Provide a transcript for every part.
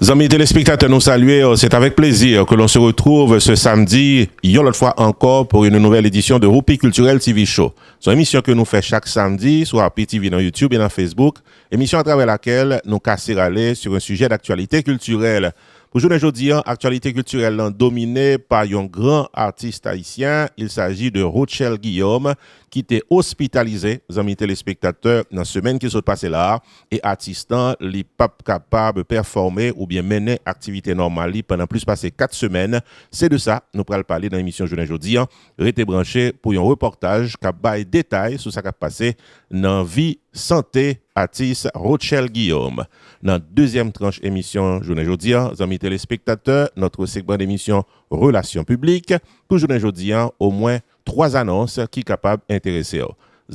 Amis téléspectateurs, nous saluer. C'est avec plaisir que l'on se retrouve ce samedi, une autre fois encore, pour une nouvelle édition de Roupi Culturel TV Show. C'est une émission que nous faisons chaque samedi sur Roupi TV dans YouTube et dans Facebook. Émission à travers laquelle nous cassons aller sur un sujet d'actualité culturelle. Pour aujourd'hui, actualité culturelle dominée par un grand artiste haïtien. Il s'agit de Rochelle Guillaume, qui était hospitalisé, amis téléspectateurs, dans la semaine qui s'est passée là, et artistant, les pas capable de performer ou bien mener activité normale pendant plus passé 4 semaines. C'est de ça, nous pourrons parler dans l'émission journée aujourd'hui. Restez branchés pour un reportage qui a des détails sur ce qui a passé dans la vie santé artiste Rochelle Guillaume. Dans la deuxième tranche émission journée aujourd'hui, amis téléspectateurs, notre segment d'émission Relations publiques. Pour journée aujourd'hui, au moins 3 annonces qui sont capables d'intéresser.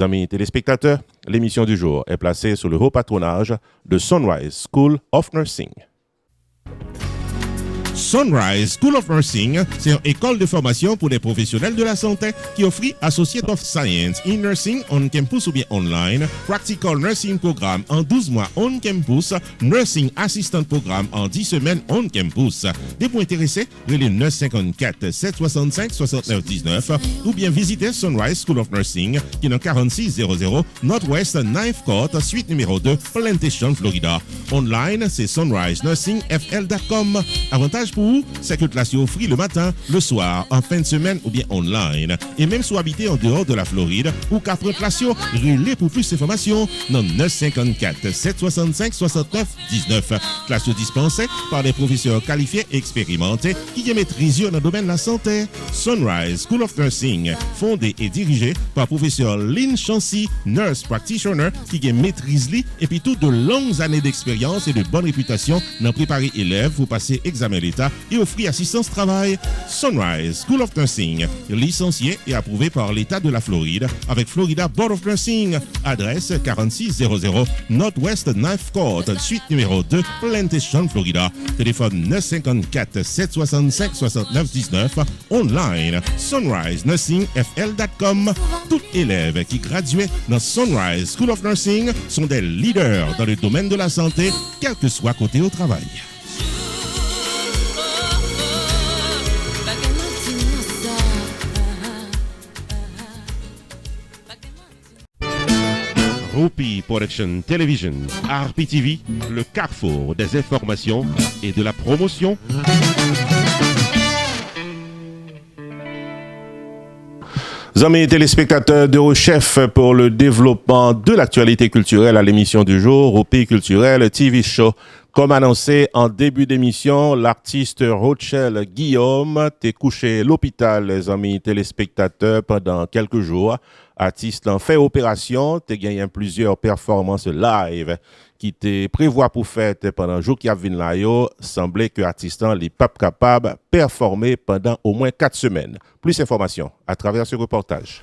Amis téléspectateurs, l'émission du jour est placée sous le haut patronage de Sunrise School of Nursing. Sunrise School of Nursing, c'est une école de formation pour les professionnels de la santé qui offre Associate of Science in Nursing on campus ou bien online, Practical Nursing Programme en 12 mois on campus, Nursing Assistant Programme en 10 semaines on campus. Des points intéressés, relais 954 765 69 19 ou bien visitez Sunrise School of Nursing qui est dans 4600 Northwest 9th Court, suite numéro 2, Plantation, Florida. Online, c'est sunrisenursingfl.com. Avantage pour vous, c'est que classe offre le matin, le soir, en fin de semaine ou bien online. Et même si vous habitez en dehors de la Floride ou qu'après classe, relais pour plus d'informations dans 954 765 69 19. Classe dispensée par des professeurs qualifiés et expérimentés qui maîtrisent dans le domaine de la santé. Sunrise School of Nursing, fondé et dirigé par professeur Lynn Chancy, nurse practitioner qui maîtrise et puis toutes de longues années d'expérience et de bonne réputation dans préparer élèves pour passer examen d'État et offrir assistance travail. Sunrise School of Nursing, licencié et approuvé par l'État de la Floride avec Florida Board of Nursing. Adresse 4600 Northwest 9th Court, suite numéro 2, Plantation, Florida. Téléphone 954 765 69 19. Online, sunrisenursingfl.com. Tous élèves qui graduent dans Sunrise School of Nursing sont des leaders dans le domaine de la santé, quel que soit côté au travail. Roupi Production Television, RPTV, le carrefour des informations et de la promotion. Amis téléspectateurs de Rechef pour le développement de l'actualité culturelle à l'émission du jour, Roupi Culturel TV Show. Comme annoncé en début d'émission, l'artiste Rochelle Guillaume t'est couché à l'hôpital, les amis téléspectateurs, pendant quelques jours. Artiste en fait opération, t'es gagné plusieurs performances live qui t'est prévoit pour faire pendant le jour qui a venu là, semblait que l'artiste n'est pas capable de performer pendant au moins 4 semaines. Plus d'informations à travers ce reportage.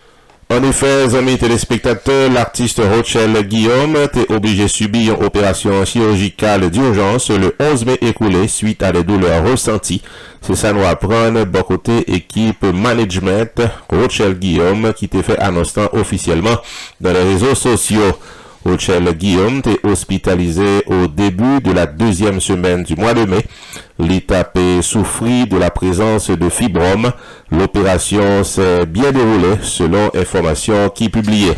En effet, amis téléspectateurs, l'artiste Rochelle Guillaume était obligé de subir une opération chirurgicale d'urgence le 11 mai écoulé suite à des douleurs ressenties. C'est ça nous apprendre, bon côté équipe management Rochelle Guillaume qui t'est fait annoncer officiellement dans les réseaux sociaux. Rochelle Guillaume était hospitalisé au début de la 2e semaine du mois de mai. L'étape souffrit de la présence de fibromes. L'opération s'est bien déroulée selon informations qui publiaient.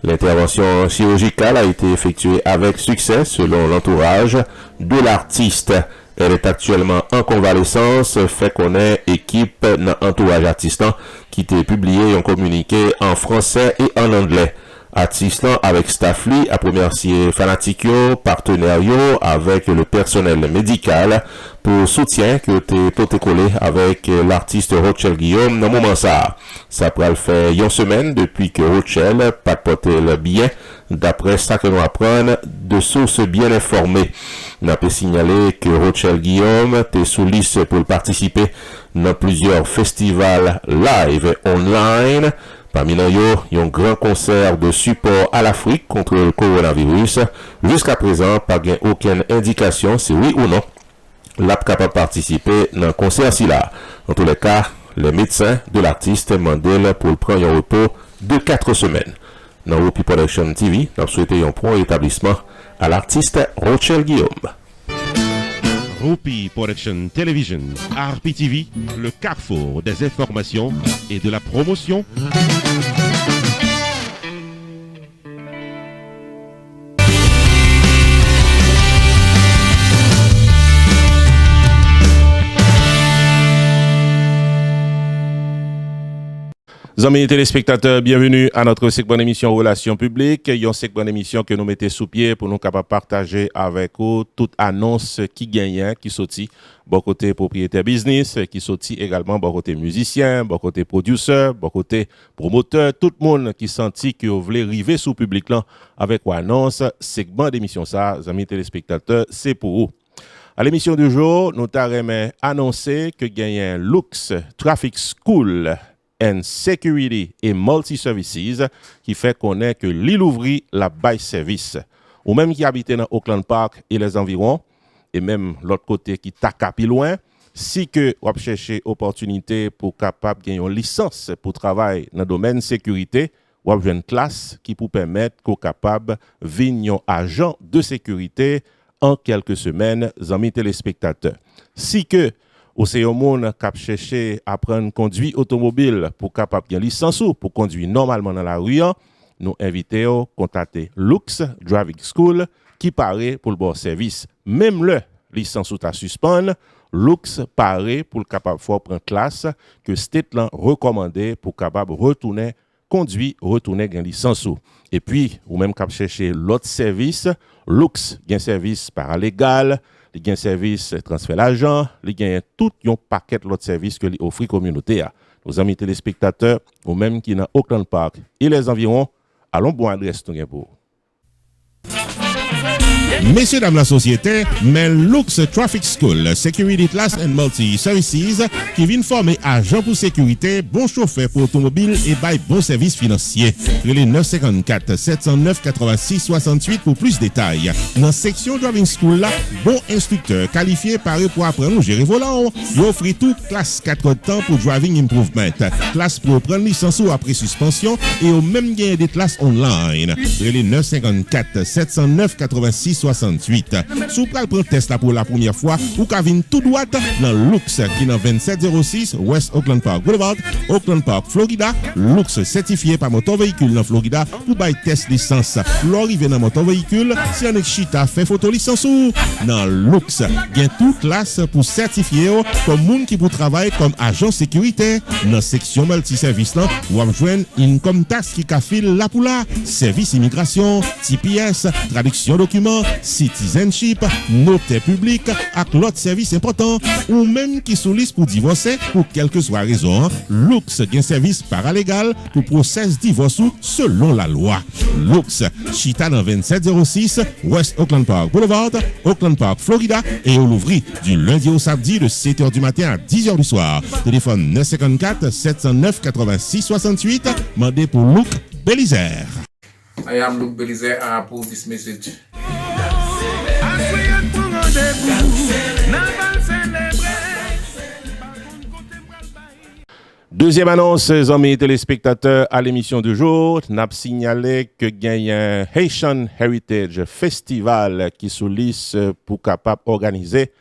L'intervention chirurgicale a été effectuée avec succès selon l'entourage de l'artiste. Elle est actuellement en convalescence, fait connaître équipe dans l'entourage artistant qui a publié un communiqué en français et en anglais. Artiste avec Staffly a remercié Fanatico, partenaire avec le personnel médical pour soutien que t'es protocole avec l'artiste Rochelle Guillaume dans le moment ça. Ça pourrait le faire une semaine depuis que Rochelle pas porté le bien d'après ça que nous apprenons de sources bien informées. On peut signaler que Rochelle Guillaume t'es sous liste pour participer dans plusieurs festivals live online. Parmi nous, il y a un grand concert de support à l'Afrique contre le coronavirus. Jusqu'à présent, pas aucune indication si oui ou non l'app capable de participer dans le concert là. En tous les cas, les médecins de l'artiste demandent pour prendre un repos de 4 semaines. Dans Roupi Production TV, nous souhaitons un bon rétablissement à l'artiste Rochelle Guillaume. Rupi Production Television, RPTV, le carrefour des informations et de la promotion. Amis téléspectateurs, bienvenue à notre segment d'émission Relations publiques. Un segment d'émission que nous mettons sous pied pour nous capables partager avec vous toute annonce qui gagne, qui sortit, bon côté propriétaire business, qui sortit également bon côté musicien, bon côté producteur, bon côté promoteur, tout le monde qui sentit que vous voulez arriver sous public là avec une annonce, segment d'émission ça, amis téléspectateurs, c'est pour vous. À l'émission du jour, nous t'avons annoncé que gagne Lux Traffic School and Security et Multi-Services qui fait connaître que l'île ouvrit la bail service. Ou même qui habite dans Oakland Park et les environs, et même l'autre côté qui t'a plus loin, si que vous cherchez opportunité pour capable gagner une licence pour travailler dans le domaine sécurité, vous avez une classe qui peut permettre qu'on capable venir agent de sécurité en quelques semaines, amis téléspectateurs. Si que ou c'est un monde qui cherche à apprendre conduire automobile pour capable une licence ou pour conduire normalement dans la rue, nous invitons à contacter Lux Driving School qui paraît pour le bon service. Même le licence ou ta suspend, Lux paraît pour le capable faire prendre classe que state là recommandé pour capable retourner conduire retourner une licence ou. Et puis ou même cap chercher l'autre service, Lux gain service paralégal, il y a un service transfert l'argent, il y a tout un paquet d'autres services que l'offre communauté. Nos amis téléspectateurs, ou même qui dans Oakland Park et les environs, allons bon adresse tout pour. Messieurs, dames, la société, mais Lux Traffic School, Security Class and Multi-Services, qui vient former agents pour sécurité, bon chauffeur pour automobile et bail bon service financier. Les 954 709 86 68 pour plus de détails. Dans section Driving School, là, bon instructeur qualifié paré pour apprendre à gérer volant. Il offre tout classe 4 temps pour driving improvement, classe pour prendre licence ou après suspension et au même gain des classes online. Les 954 709 86 68. Sous pral prend test là pour la première fois ou ka vinn tout droit dans Lux qui dans 2706 West Oakland Park Boulevard, Oakland Park, Florida. Lux certifié par moteur véhicule dans Florida pour bail test licence. L'arrivée dans moteur véhicule, si on est chita fait photo licence ou dans Lux, gain tout classe pour certifier comme monde qui pour travailler comme agent sécurité dans section multi-service là, ou joindre income tax qui ka file là pour là, service immigration, TPS, traduction documents, citizenship, notaire public, avec l'autre service important, ou même qui sous liste pour divorcer, pour quelle que soit raison, Lux gain service paralégal pour process divorce selon la loi. Lux, Chita dans 2706 West Oakland Park Boulevard, Oakland Park, Florida, et on l'ouvrit du lundi au samedi de 7h du matin à 10h du soir. Téléphone 954 709 86 68, mandé pour Luc Belizer. I am Luke Belizer. I approve this message. Deuxième annonce, amis téléspectateurs, à l'émission du jour, n'a signalé que gagne un Haitian Heritage Festival qui sous liste pour capable organiser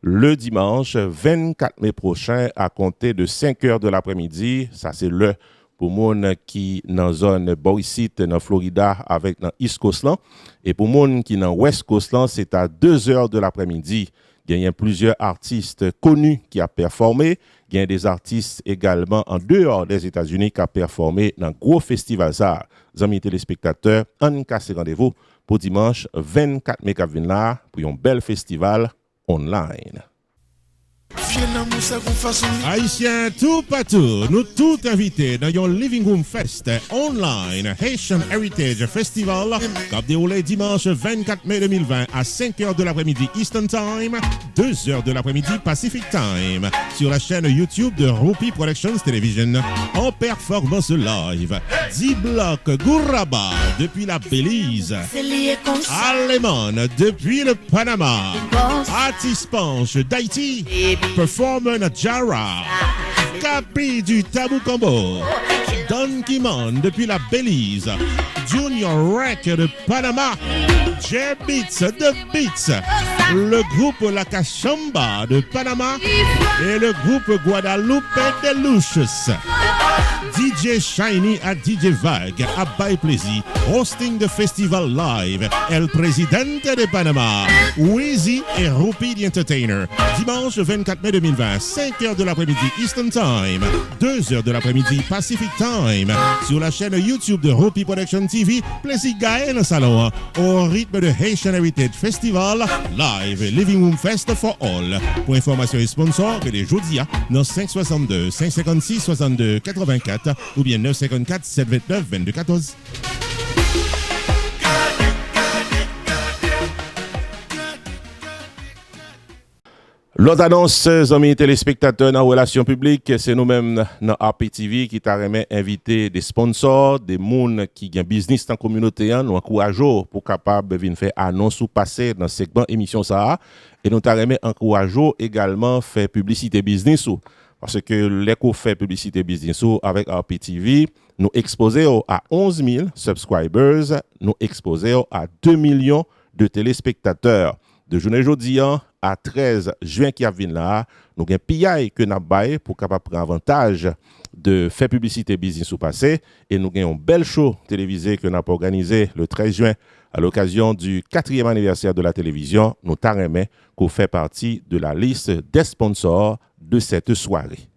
le dimanche 24 mai prochain à compter de 5h de l'après-midi. Ça c'est le pour moun qui dans zone Boise dans Florida avec dans East Coast là et pour moun qui dans West Coast là c'est à 2h de l'après-midi. Il y a plusieurs artistes connus qui a performé, il y a des artistes également en dehors des États-Unis qui a performé dans gros festival ça. Amis téléspectateurs, on casse rendez-vous pour dimanche 24 mai là pour un bel festival online. Haïtiens tout partout, nous tous invités dans yon Living Room Fest online Haitian Heritage Festival qui a déroulé dimanche 24 mai 2020 à 5h de l'après-midi Eastern Time, 2h de l'après-midi Pacific Time sur la chaîne YouTube de Rupi Productions Television en performance live. 10 blocs Gouraba depuis la Belize, Alemon depuis le Panama, Atis Panche d'Haïti, Performer Najara, Capi du Tabou Combo, Don Kimon depuis la Belize, Junior Rec de Panama, J Beats de Beats, le groupe La Cachamba de Panama et le groupe Guadalupe de Lucius. DJ Shiny à DJ Vague à By Plaisir, hosting the festival live. El Presidente de Panama, Weezy et Rupi the Entertainer. Dimanche 24 mai 2020, 5h de l'après-midi Eastern Time, 2h de l'après-midi Pacific Time, sur la chaîne YouTube de Rupi Production TV. Plaisir Gaël dans le salon, au rythme de Haitian Heritage Festival, live Living Room Fest for All. Pour information et sponsor, que les jeudis, dans 562 556 62 84 ou bien 954 729 22 14. L'autre annonce, amis téléspectateurs dans relations publiques, c'est nous-mêmes dans RPTV qui t'a remis inviter des sponsors, des gens qui ont business dans la communauté, nous encourageons pour capable de faire annonce ou passer dans ce segment émission ça. Et nous t'a remis encourageons également faire publicité business. Parce que les qu'on fait publicité business avec RPTV, nous exposons à 11 000 subscribers, nous exposons à 2 millions de téléspectateurs. De journée aujourd'hui à 13 juin qui vient là, nous avons un PI que nous avons pour capable prendre avantage de faire publicité business ou passé et nous avons un bel show télévisé que nous avons organisé le 13 juin à l'occasion du 4e anniversaire de la télévision. Nous t'arrêtons qu'on fait partie de la liste des sponsors de cette soirée.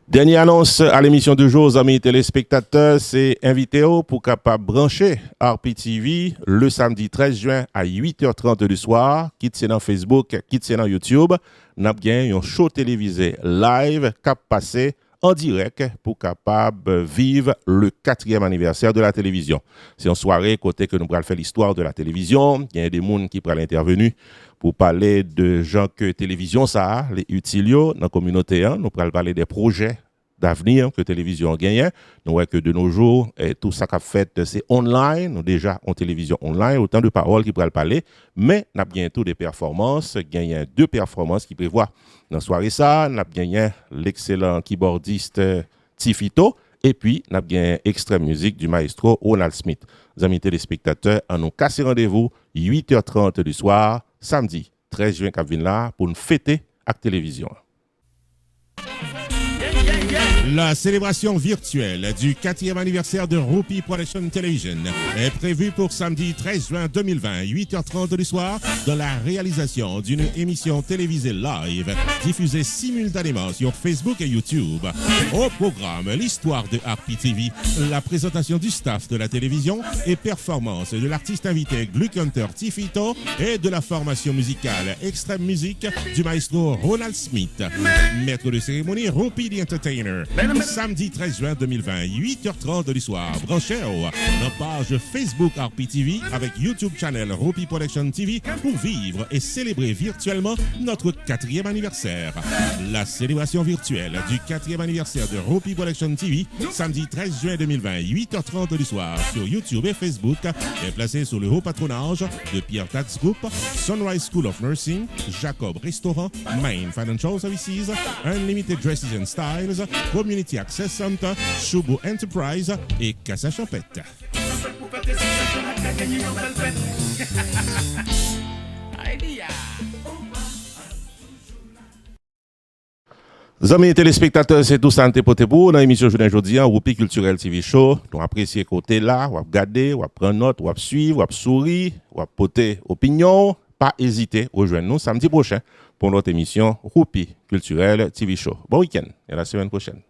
Dernière annonce à l'émission du jour, amis téléspectateurs, c'est invité pour capable brancher RPTV le samedi 13 juin à 8h30 du soir. Quitte c'est dans Facebook, quitte c'est dans YouTube. Nous avons un show télévisé live cap passé en direct pour capable vivre le 4e anniversaire de la télévision. C'est une soirée côté que nous allons faire l'histoire de la télévision. Il y a des gens qui pourraient intervenir pour parler de gens que télévision ça, les utilio dans la communauté. Nous allons parler des projets d'avenir que télévision gagne. Nous voyons que de nos jours, tout ça qu'a fait, c'est online. Nous déjà en télévision online, autant de paroles qui pourraient parler, mais nous avons bientôt des performances. Gagne 2 performances qui prévoient dans la soirée ça. Nous avons gagné l'excellent keyboardiste Tifito et puis nous avons gagné extrême musique du maestro Ronald Smith. Les amis téléspectateurs, on nous casse rendez-vous 8h30 du soir, samedi 13 juin qui vient là pour nous fêter avec télévision. La célébration virtuelle du 4e anniversaire de Rupi Production Television est prévue pour samedi 13 juin 2020, 8h30 du soir, dans la réalisation d'une émission télévisée live diffusée simultanément sur Facebook et YouTube. Au programme, l'histoire de RPTV, la présentation du staff de la télévision et performance de l'artiste invité Gluck Hunter Tifito et de la formation musicale Extreme Music du maestro Ronald Smith. Maître de cérémonie Rupi the Entertainer. Samedi 13 juin 2020, 8h30 du soir, branchez dans page Facebook RPTV avec YouTube channel Rupi Production TV pour vivre et célébrer virtuellement notre 4e anniversaire. La célébration virtuelle du 4e anniversaire de Rupi Production TV, samedi 13 juin 2020, 8h30 du soir sur YouTube et Facebook, est placée sous le haut patronage de Pierre Tax Group, Sunrise School of Nursing, Jacob Restaurant, Main Financial Services, Unlimited Dresses and Styles, Community Access Center, Choubo Enterprise et Casa Champette. Amis téléspectateurs, c'est tout ça pour vous dans l'émission aujourd'hui, Rupi Culturel TV Show. Nous apprécions côté là, ou regarder, ou prendre note, ou suivre, ou sourire, ou porter opinion. Pas hésiter, rejoignez-nous samedi prochain pour notre émission Rupi Culturel TV Show. Bon week-end et à la semaine prochaine.